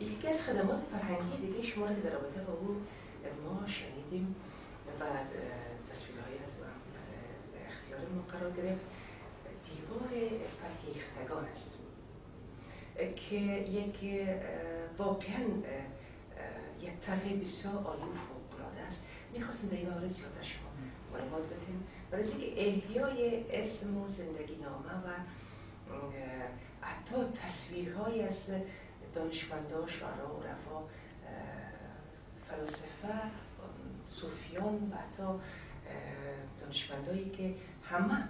یکی از خدمات فرهنگی دیگه شما رو که در رابطه با او ما شنیدیم و تصویرهایی از اختیار ما قرار گرفت، دیوار فرهیختگان است که یک واقعا یک طرح بسیار عالی و فوق‌العاده است. میخواستیم در این مورد زیادتر شما معلومات بدیم برای اینکه احیای اسم و زندگی نامه و حتی تصویرهای از دانشمندان، شعرا و رفا، فلاسفه، صوفیان و حتی دانشمندایی که همه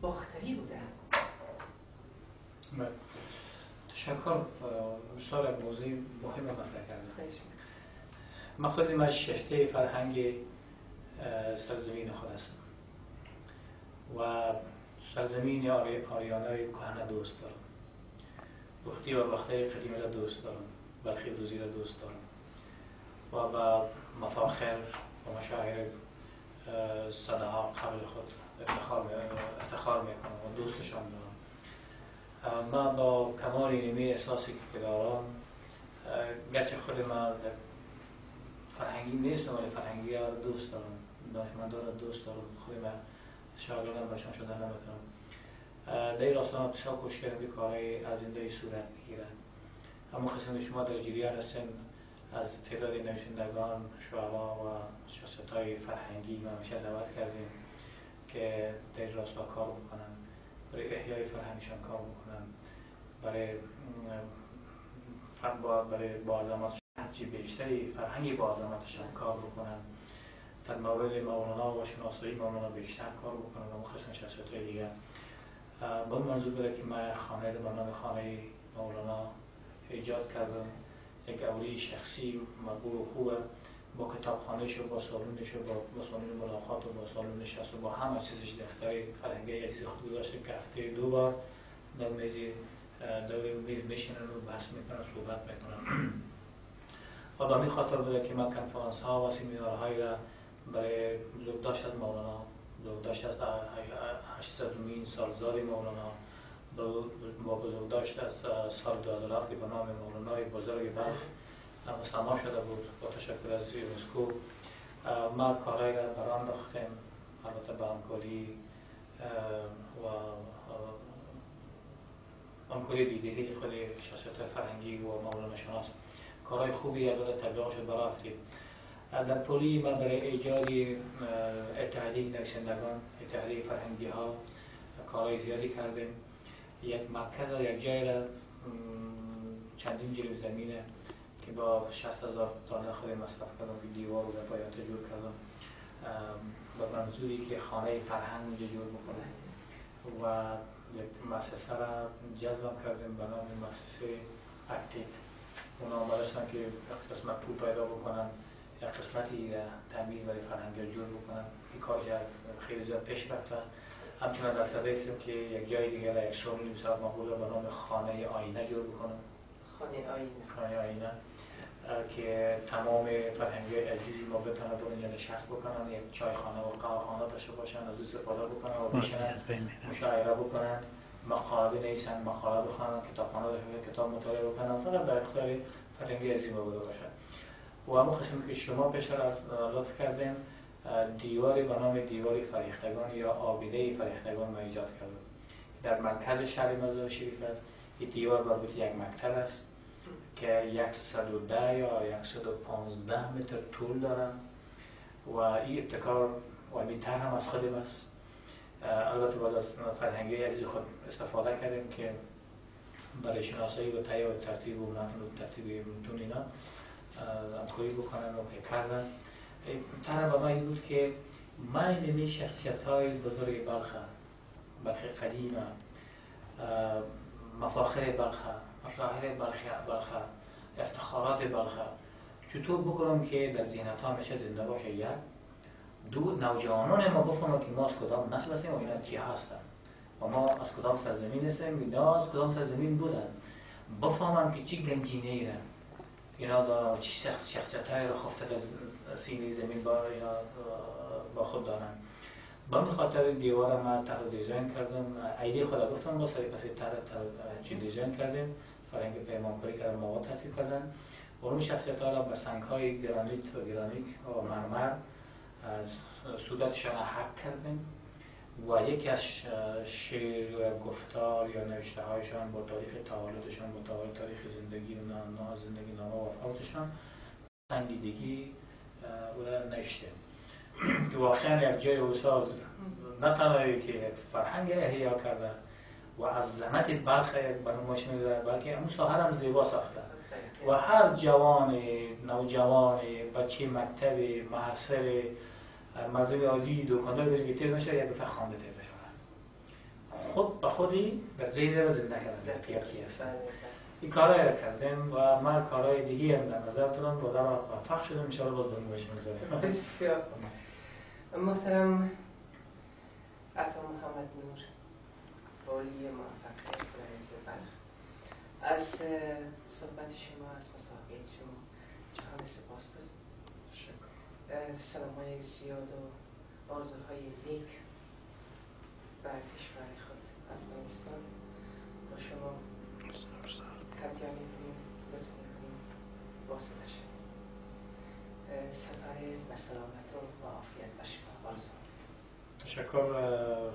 باختری بودن. تشکر. بسیار موضوع مهم مطرح کردن. من خودم از شفته فرهنگ سرزمین خود هستم و سرزمین آریانای کهنه دوست دارم. بختی و بختای قدیمه را دوست دارم، بلخی دوزی را دوست دارم و با مفاخر و مشاعر صداها قبل خود افتخار میکنم و دوستشان دارم. من با کمال نیمه احساسی که دارم، گرچه خود من فرهنگی نیستم ولی فرهنگی را دوست دارم، دانشمندان را دوست دارم، خود من شاگردم باشم شدن نمیتونم. در این راستان بسیار کوشش کردم که کارهای از این دایی صورت بگیرن. اما خصوصا شما در جریان هستین از تعداد نویسندگان، شعرا و شخصیت‌های فرهنگی ما همیشه دعوت کردیم که در این راستا کار بکنن، برای احیای فرهنگشان کار بکنن، برای باعظمت هرچی بیشتری فرهنگی باعظمتشان کار بکنن، در مورد مولانا و شناسایی مولانا بیشتر کار بکنن و مخصوصا شخصیت‌های دیگر. با این منظور بوده که من خانه رو برنامه خانه مولانا ایجاد کردم. یک اولی شخصی مقبول و خوبه، با کتابخانه‌ش و با سالونش و با سالون ملاقات و با سالون نشست و با همه چیزش دفتر فرهنگی عزیز خود گذاشته که هفته 2 بار در میز میشینن و بحث میکنن، صحبت میکنن. و به این خاطر بوده که من کنفرانس ها و سمینارهایی را برای بزرگداشت از مولانا، بزرگداشت از 800مین سالزار مولانا، با بزرگداشت از سال 2007 به نام مولانای بزرگ بلخ مسما شده بود با تشکر از یونسکو. ما کارهای را برانداختیم، البته با همکاری و همکاری دیگری خود شخصیت فرهنگی و مولانا شناس. کارهای خوبی البته تبلیغ شد برای رفتیم. در پولی ما برای ایجاد اتحادیه نویسندگان، اتحادیه فرهنگی ها کارهای زیادی کردیم. یک مرکز و یک جای را چندین جلو زمینه که با 60,000 دلار خود مصرف کردم که دیوار و پایات جور کردم با منظوری که خانه فرهنگ اونجا جور بکنه و یک مؤسسه را جذب کردیم به نام مؤسسه اکتیت. اونا آمداشتن که یک قسمت پول پیدا بکنن، یک قسمتی تمیز برای فرهنگ جور بکنن. این کار خیلی زیاد پیش رفته. همچنان در صدای هستیم که یک جای دیگر را یک سالونی بسیار مقبول به نام خانه آینه جور بکنم. خانه آینه که تمام فرهنگی عزیزی ما بتونن در اینجا نشست بکنن، یک چایخانه و قهوه‌خانه داشته باشن، از استفاده بکنن و بشینن مشاعره بکنن، مقاله بنویسن، مقاله بخونن، کتابخانه داشته باشن، کتاب مطالعه بکنن، فقط در اختیار فرهنگی عزیزی ما بوده باشن. و اما قسمی که شما پیشتر از لطف کردین، دیواری به نام دیوار فریختگان یا آبیده فریختگان ما ایجاد کردیم. در مرکز شهر مزار شریف است. این دیوار مربوط یک مکتب است که 110 یا 115 متر طول دارن و این ابتکار و این طرح هم از خودم است. البته باز از فرهنگی عزیز خود استفاده کردیم که برای شناسایی و تهیه و ترتیب و ترتیب متون اینا همکاری بکنن و کردن. طرح با من این بود که من این شخصیت‌های بزرگ بلخ قدیمه، مفاخر بلخ، مشاهیر بلخ، افتخارات بلخ چطور بکنم که در ذهن‌ها همیشه زنده باشه. یک دو، نوجوانان ما بفهمن که ما از کدام نسل هستیم و اینا کی هستن و ما از کدام سرزمین هستیم، اینا از کدام سرزمین بودن، بفهمن که چی گنجینه‌ای را اینا چی شخصیت‌هایی را خفته از سینه زمین با خود دارن. با این خاطر دیوار ما طرح دیزاین کردم، ایده خود گفتم با سری کسی طرح چی دیزاین کردیم، فرهنگ پیمانکاری کردن، مواد ترتیب کردن. علوم شخصیت ها را به سنگ های گرانیت و مرمر از صورتشان حک کردیم و یکی از شعر و گفتار یا نوشته هایشان با تاریخ تولدشان، با تاریخ زندگی زندگی نامه و وفاتشان سنگیدگی و نوشته که واقعا یک جای اوساز نه تنها که فرهنگ احیا کرده و عظمت بلخ به نمایش می‌گذاره، بلکه همون ساحه هم زیبا ساخته و هر جوان، نوجوان، بچه مکتب، محصل، مردم عادی، دکاندار که تیر میشه یک دفعه خوانده تیر بشه. خود به خودی در ذهن زنده کردن یکی هستن. این کارا را کردیم و من کارهای دیگه هم در نظر دارم و در موفق شدم، ان شاء الله باز به نمایش می‌گذارم. بسیار محترم عطا محمد نور، والی موفقیت ولایت بلخ، از صحبت شما، از مصاحبه شما جهان سپاس داریم. سلام‌های زیاد و آرزوهای نیک بر کشور خود افغانستان با شما هدیه می‌کنیم، لطف می‌کنیم واسطه شد. سفر به سلامت و عافیت به شما آرزو. تشکر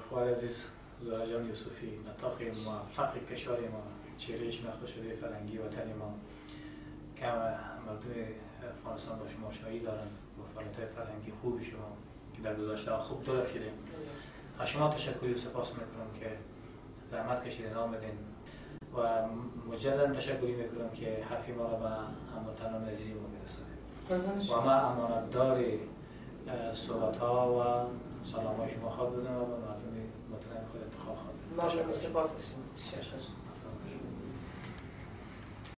خواهر عزیز زهرا جان یوسفی، نطاق موفق کشور ما، چهره شناخته شده فرهنگی وطن ما که مردم افغانستان با شما آشنایی دارن با فعالیت‌های فرهنگی خوب شما که در گذشته خوب درخشیدیم. از شما تشکر و سپاس می‌کنم که زحمت کشیدین آمدین و مجددا تشکر می‌کنم که حرف ما را به هموطنان عزیز ما برسانید و من امانتدار صحبت‌ها و سلام‌های شما خواهد بودم و به مردم محترم خود انتخاب خواهد. ممنون، سپاس از شما.